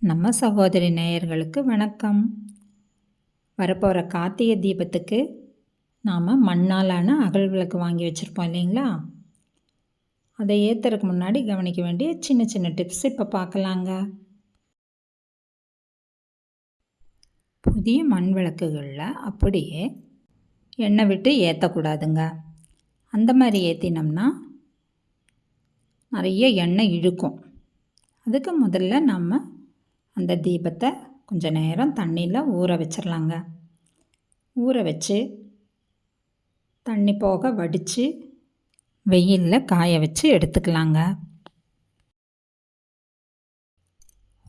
நம்ம சகோதரி நேயர்களுக்கு வணக்கம். வரப்போகிற கார்த்திகை தீபத்துக்கு நாம் மண்ணாலான அகல் விளக்கு வாங்கி வச்சுருப்போம் இல்லைங்களா? அதை ஏற்றுறதுக்கு முன்னாடி கவனிக்க வேண்டிய சின்ன சின்ன டிப்ஸ் இப்போ பார்க்கலாங்க. புதிய மண் விளக்குகளில் அப்படியே எண்ணெய் விட்டு ஏற்றக்கூடாதுங்க. அந்த மாதிரி ஏற்றினோம்னா நிறைய எண்ணெய் இழுக்கும். அதுக்கு முதல்ல நம்ம அந்த தீபத்தை கொஞ்சம் நேரம் தண்ணியில் ஊற வச்சிடலாங்க. ஊற வச்சு தண்ணி போக வடித்து வெயிலில் காய வச்சு எடுத்துக்கலாங்க.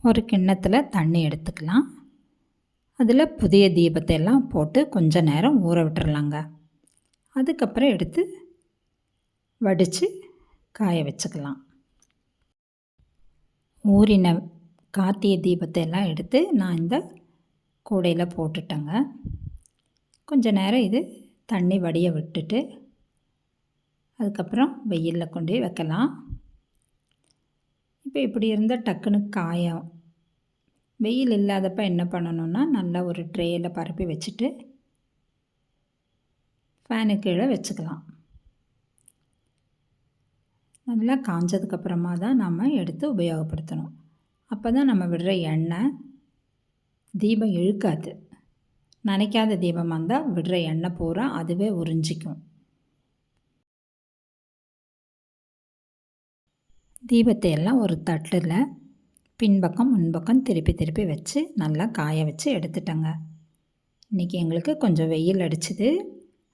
ஒரு கிண்ணத்தில் தண்ணி எடுத்துக்கலாம். அதில் புதிய தீபத்தை எல்லாம் போட்டு கொஞ்சம் நேரம் ஊற விட்டுறலாங்க. அதுக்கப்புறம் எடுத்து வடித்து காய வச்சுக்கலாம். ஊறின கார்த்திகை தீபத்தை எல்லாம் எடுத்து நான் இந்த கூடையில் போட்டுட்டேங்க. கொஞ்சம் நேரம் இது தண்ணி வடிய விட்டுட்டு அதுக்கப்புறம் வெயிலில் கொண்டு வைக்கலாம். இப்போ இப்படி இருந்தால் டக்குன்னு காயம். வெயில் இல்லாதப்ப என்ன பண்ணணுன்னா நல்லா ஒரு ட்ரேயில் பரப்பி வச்சுட்டு ஃபேனு கீழே வச்சுக்கலாம். நல்லா காஞ்சதுக்கப்புறமா தான் நம்ம எடுத்து உபயோகப்படுத்தணும். அப்போ தான் நம்ம விடுற எண்ணெய் தீபம் இழுக்காது. நனைக்காத தீபமாக இருந்தால் விடுற எண்ணெய் பூரா அதுவே உறிஞ்சிக்கும். தீபத்தை எல்லாம் ஒரு தட்டில் பின்பக்கம் முன்பக்கம் திருப்பி திருப்பி வச்சு நல்லா காய வச்சு எடுத்துட்டேங்க. இன்றைக்கி எங்களுக்கு கொஞ்சம் வெயில் அடிச்சுது,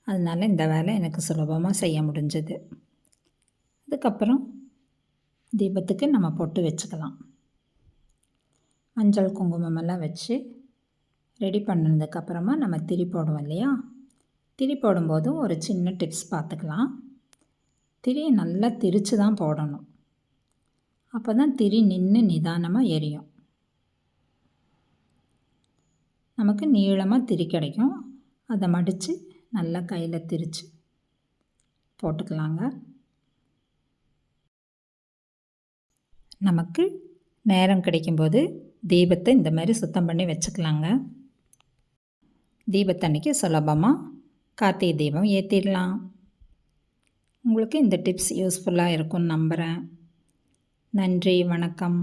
அதனால் இந்த வேலை எனக்கு சுலபமாக செய்ய முடிஞ்சது. அதுக்கப்புறம் தீபத்துக்கு நம்ம பொட்டு வச்சுக்கலாம். மஞ்சள் குங்குமமெல்லாம் வச்சு ரெடி பண்ணதுக்கப்புறமா நம்ம திரி போடுவோம் இல்லையா? திரி போடும்போதும் ஒரு சின்ன டிப்ஸ் பார்த்துக்கலாம். திரியை நல்லா திரித்து தான் போடணும். அப்போ தான் திரி நின்று நிதானமாக எரியும். நமக்கு நீளமாக திரி கிடைக்கும். அதை மடித்து நல்லா கையில் திரித்து போட்டுக்கலாங்க. நமக்கு நேரம் கிடைக்கும்போது தீபத்தை இந்த மாதிரி சுத்தம் பண்ணி வச்சுக்கலாங்க. தீபத்தன்னைக்கு சுலபமாக கார்த்திகை தீபம் ஏற்றிடலாம். உங்களுக்கு இந்த டிப்ஸ் யூஸ்ஃபுல்லாக இருக்கும்னு நம்புகிறேன். நன்றி, வணக்கம்.